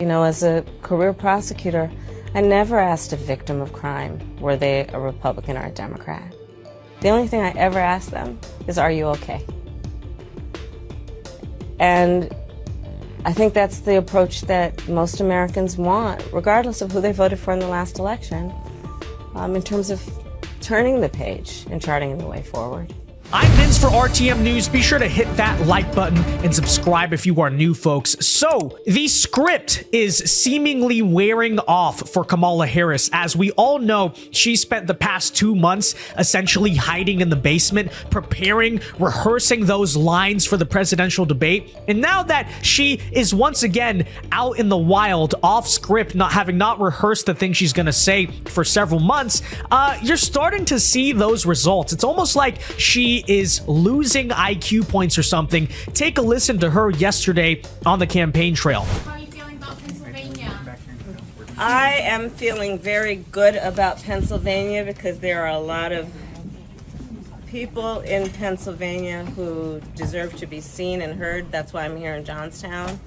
know, as a career prosecutor, I never asked a victim of crime, were they a Republican or a Democrat. The only thing I ever asked them is, are you okay? And I think that's the approach that most Americans want, regardless of who they voted for in the last election, in terms of turning the page and charting the way forward. I'm Vince for RTM News. Be sure to hit that like button and subscribe if you are new, folks. So, the script is seemingly wearing off for Kamala Harris. As we all know, she spent the past 2 months essentially hiding in the basement, preparing, rehearsing those lines for the presidential debate. And now that she is once again out in the wild, off script, having not rehearsed the thing she's going to say for several months, you're starting to see those results. It's almost like she is losing IQ points or something. Take a listen to her yesterday on the campaign trail. How are you feeling about Pennsylvania? I am feeling very good about Pennsylvania because there are a lot of people in Pennsylvania who deserve to be seen and heard. That's why I'm here in Johnstown.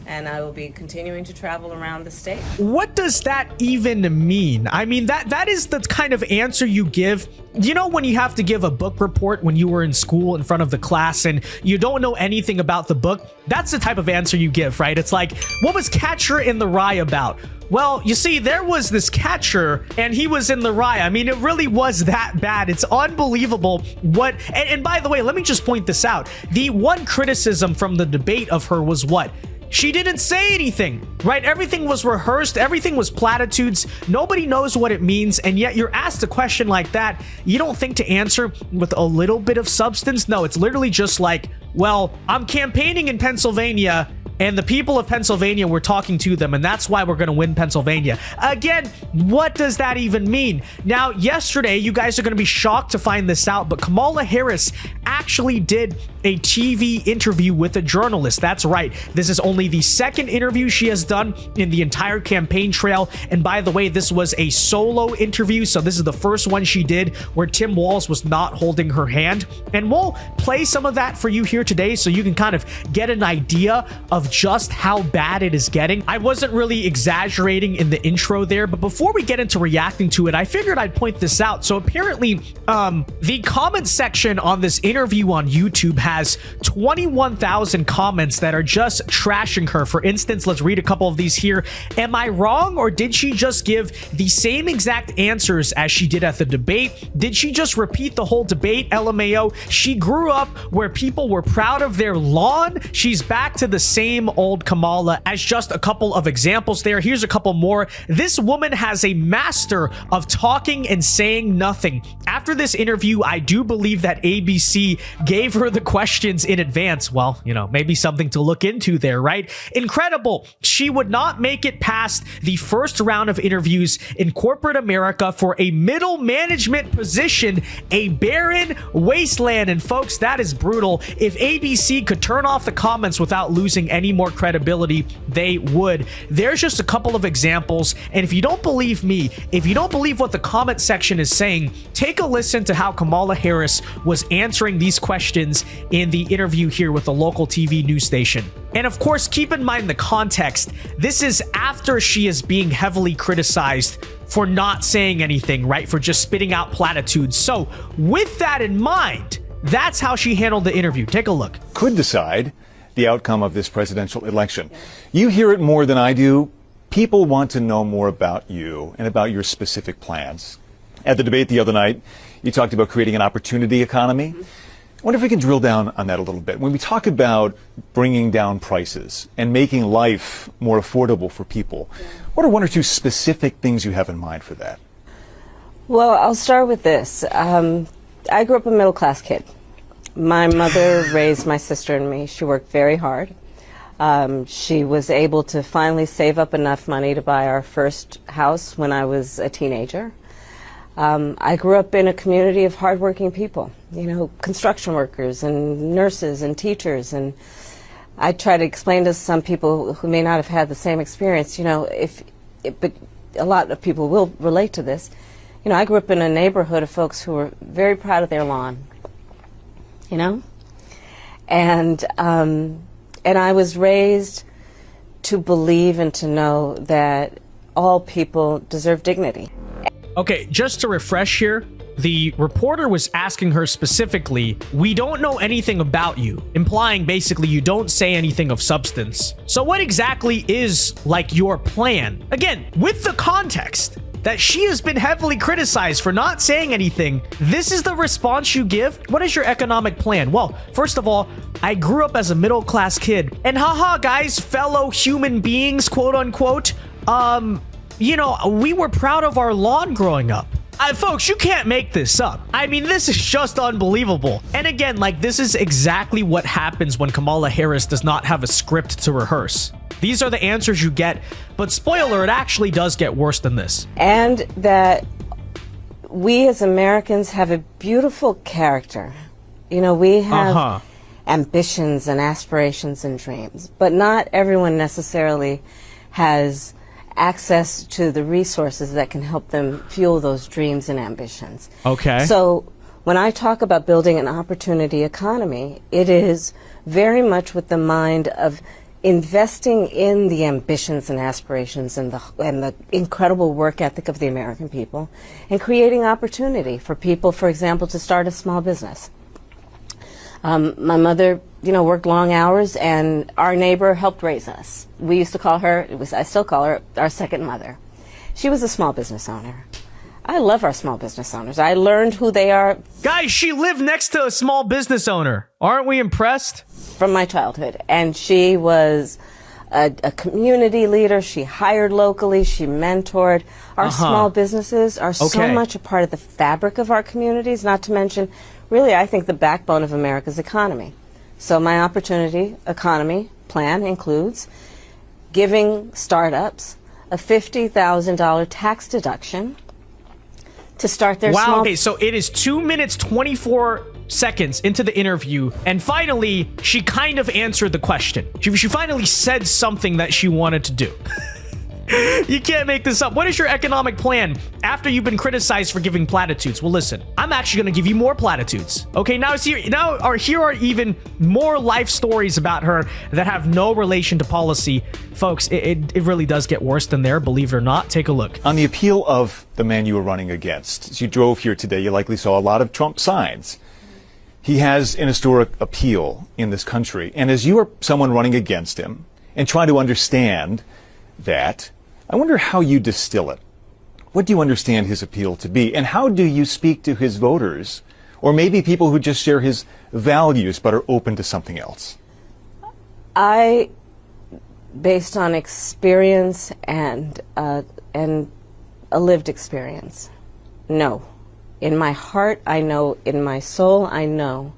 And I will be continuing to travel around the state. What does that even mean? I mean, that is the kind of answer you give. You know, when you have to give a book report when you were in school in front of the class and you don't know anything about the book, that's the type of answer you give, right? It's like, what was Catcher in the Rye about? Well, you see, there was this catcher and he was in the rye. I mean, it really was that bad. It's unbelievable what... And by the way, let me just point this out. The one criticism from the debate of her was what? She didn't say anything, right? Everything was rehearsed. Everything was platitudes. Nobody knows what it means. And yet you're asked a question like that. You don't think to answer with a little bit of substance? No, it's literally just like, well, I'm campaigning in Pennsylvania and the people of Pennsylvania, we're talking to them, and that's why we're going to win Pennsylvania. Again, what does that even mean? Now, yesterday, you guys are going to be shocked to find this out, but Kamala Harris actually did a TV interview with a journalist. That's right. This is only the second interview she has done in the entire campaign trail. And by the way, this was a solo interview, so this is the first one she did where Tim Walz was not holding her hand. And we'll play some of that for you here today so you can kind of get an idea of just how bad it is getting. I wasn't really exaggerating in the intro there, but before we get into reacting to it, I figured I'd point this out. So apparently, the comment section on this interview on YouTube has 21,000 comments that are just trashing her. For instance, let's read a couple of these here. Am I wrong, or did she just give the same exact answers as she did at the debate? Did she just repeat the whole debate? LMAO. She grew up where people were proud of their lawn. She's back to the same old Kamala. As just a couple of examples there. Here's a couple more. This woman has a master of talking and saying nothing. After this interview, I do believe that ABC gave her the questions in advance. Well, you know, maybe something to look into there, right? Incredible. She would not make it past the first round of interviews in corporate America for a middle management position, a barren wasteland. And folks, that is brutal. If ABC could turn off the comments without losing any more credibility, they would. There's just a couple of examples. And if you don't believe me, if you don't believe what the comment section is saying, take a listen to how Kamala Harris was answering these questions in the interview here with the local TV news station. And of course, keep in mind the context. This is after she is being heavily criticized for not saying anything, right? For just spitting out platitudes. So with that in mind, that's how she handled the interview. Take a look. Could decide the outcome of this presidential election. You hear it more than I do. People want to know more about you and about your specific plans. At the debate the other night, you talked about creating an opportunity economy. I wonder if we can drill down on that a little bit. When we talk about bringing down prices and making life more affordable for people, what are one or two specific things you have in mind for that? Well, I'll start with this. I grew up a middle-class kid. My mother raised my sister and me. She worked very hard. She was able to finally save up enough money to buy our first house when I was a teenager. I grew up in a community of hardworking people, you know, construction workers and nurses and teachers. And I try to explain to some people who may not have had the same experience, you know, but a lot of people will relate to this. You know, I grew up in a neighborhood of folks who were very proud of their lawn, you know, and I was raised to believe and to know that all people deserve dignity. Okay, just to refresh here, the reporter was asking her specifically, we don't know anything about you, implying basically you don't say anything of substance. So what exactly is like your plan? Again, with the context that she has been heavily criticized for not saying anything, this is the response you give? What is your economic plan? Well, first of all, I grew up as a middle-class kid, and haha guys, fellow human beings, quote unquote, you know, we were proud of our lawn growing up. Folks, you can't make this up. I mean, this is just unbelievable. And again, like, this is exactly what happens when Kamala Harris does not have a script to rehearse. These are the answers you get, but spoiler, it actually does get worse than this. And that we as Americans have a beautiful character. You know, we have ambitions and aspirations and dreams, but not everyone necessarily has access to the resources that can help them fuel those dreams and ambitions. Okay. So when I talk about building an opportunity economy, it is very much with the mind of investing in the ambitions and aspirations and the incredible work ethic of the American people, and creating opportunity for people, for example, to start a small business. My mother, you know, worked long hours, and our neighbor helped raise us. We used to call her, I still call her, our second mother. She was a small business owner. I love our small business owners. I learned who they are. Guys, she lived next to a small business owner. Aren't we impressed? From my childhood. And she was a community leader. She hired locally. She mentored. Our small businesses are so much a part of the fabric of our communities, not to mention, really, I think, the backbone of America's economy. So my opportunity economy plan includes giving startups a $50,000 tax deduction to start their small... Okay, so it is 2 minutes, 24 seconds into the interview, and finally, she kind of answered the question. She finally said something that she wanted to do. You can't make this up. What is your economic plan after you've been criticized for giving platitudes? Well, listen, I'm actually going to give you more platitudes. Okay, here are even more life stories about her that have no relation to policy. Folks, it really does get worse than there, believe it or not. Take a look. On the appeal of the man you were running against, as you drove here today, you likely saw a lot of Trump signs. He has an historic appeal in this country. And as you are someone running against him and trying to understand that, I wonder how you distill it. What do you understand his appeal to be? And how do you speak to his voters, or maybe people who just share his values but are open to something else? I, based on experience and a lived experience, no. In my heart, I know, in my soul, I know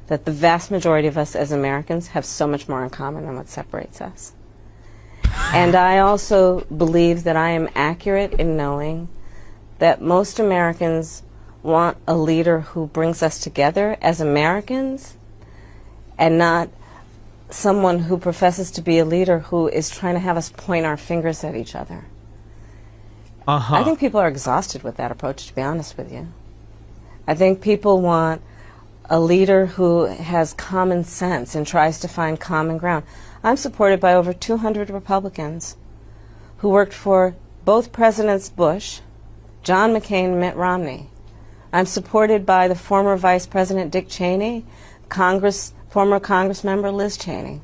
that the vast majority of us as Americans have so much more in common than what separates us. And I also believe that I am accurate in knowing that most Americans want a leader who brings us together as Americans, and not someone who professes to be a leader who is trying to have us point our fingers at each other. I think people are exhausted with that approach, to be honest with you. I think people want a leader who has common sense and tries to find common ground. I'm supported by over 200 Republicans who worked for both Presidents Bush, John McCain, and Mitt Romney. I'm supported by the former Vice President Dick Cheney, former Congress member Liz Cheney.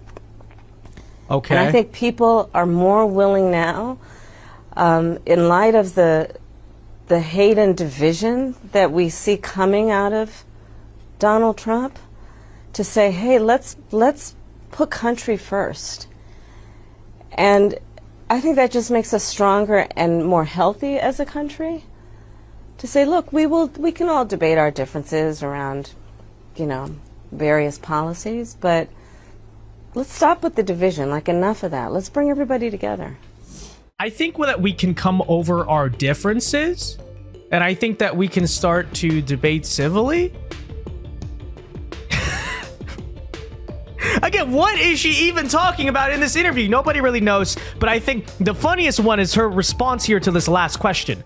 Okay. And I think people are more willing now, in light of the hate and division that we see coming out of Donald Trump, to say, hey, let's put country first. And I think that just makes us stronger and more healthy as a country, to say, look, we can all debate our differences around, you know, various policies, but let's stop with the division. Like, enough of that. Let's bring everybody together. I think that we can come over our differences, and I think that we can start to debate civilly. Again, what is she even talking about in this interview? Nobody really knows, but I think the funniest one is her response here to this last question.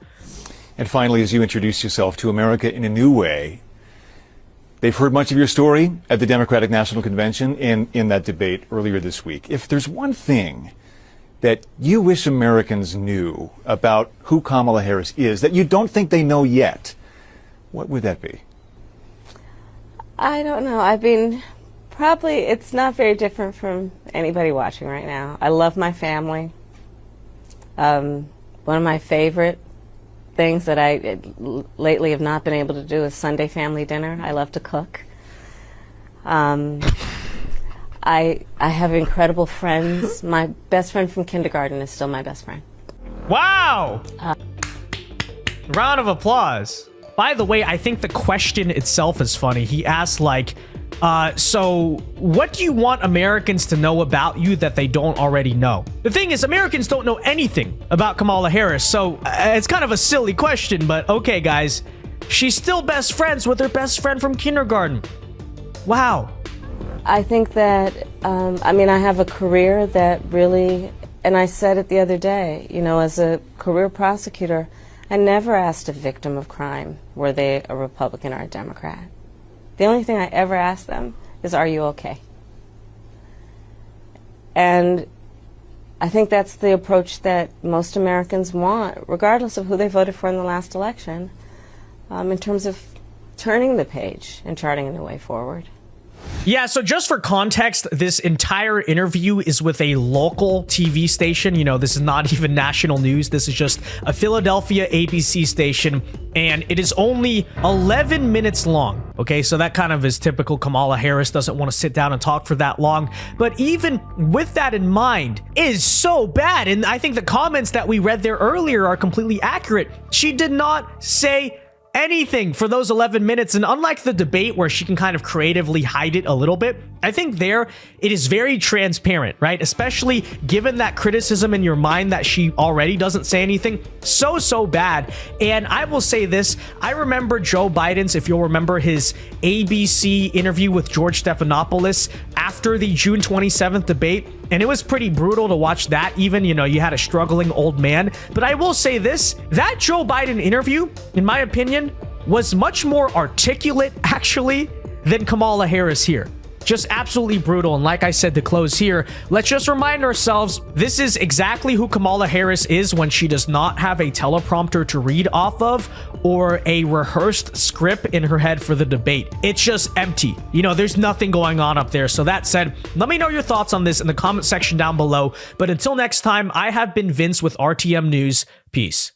And finally, as you introduce yourself to America in a new way, they've heard much of your story at the Democratic National Convention in that debate earlier this week. If there's one thing that you wish Americans knew about who Kamala Harris is, that you don't think they know yet, what would that be? I don't know. I mean, probably it's not very different from anybody watching right now. I love my family. One of my favorite things that I lately have not been able to do is Sunday family dinner. I love to cook. I have incredible friends. My best friend from kindergarten is still my best friend. Wow! Round of applause. By the way, I think the question itself is funny. He asked, like, so what do you want Americans to know about you that they don't already know? The thing is, Americans don't know anything about Kamala Harris, so it's kind of a silly question, but okay, guys. She's still best friends with her best friend from kindergarten. Wow. I think that, I mean, I have a career that really, and I said it the other day, you know, as a career prosecutor, I never asked a victim of crime, were they a Republican or a Democrat. The only thing I ever asked them is, are you okay? And I think that's the approach that most Americans want, regardless of who they voted for in the last election, in terms of turning the page and charting a new way forward. Yeah, so just for context, this entire interview is with a local TV station. You know, this is not even national news. This is just a Philadelphia ABC station, and it is only 11 minutes long. Okay, so that kind of is typical. Kamala Harris doesn't want to sit down and talk for that long. But even with that in mind, it is so bad. And I think the comments that we read there earlier are completely accurate. She did not say anything for those 11 minutes, and unlike the debate where she can kind of creatively hide it a little bit, I think there it is very transparent, right? Especially given that criticism in your mind that she already doesn't say anything. So bad. And I will say this, I remember Joe Biden's, if you'll remember, his ABC interview with George Stephanopoulos after the June 27th debate, and it was pretty brutal to watch that. Even, you know, you had a struggling old man. But I will say this, that Joe Biden interview, in my opinion, was much more articulate, actually, than Kamala Harris here. Just absolutely brutal. And like I said, to close here, let's just remind ourselves, this is exactly who Kamala Harris is when she does not have a teleprompter to read off of or a rehearsed script in her head for the debate. It's just empty. You know, there's nothing going on up there. So that said, let me know your thoughts on this in the comment section down below. But until next time, I have been Vince with RTM News. Peace.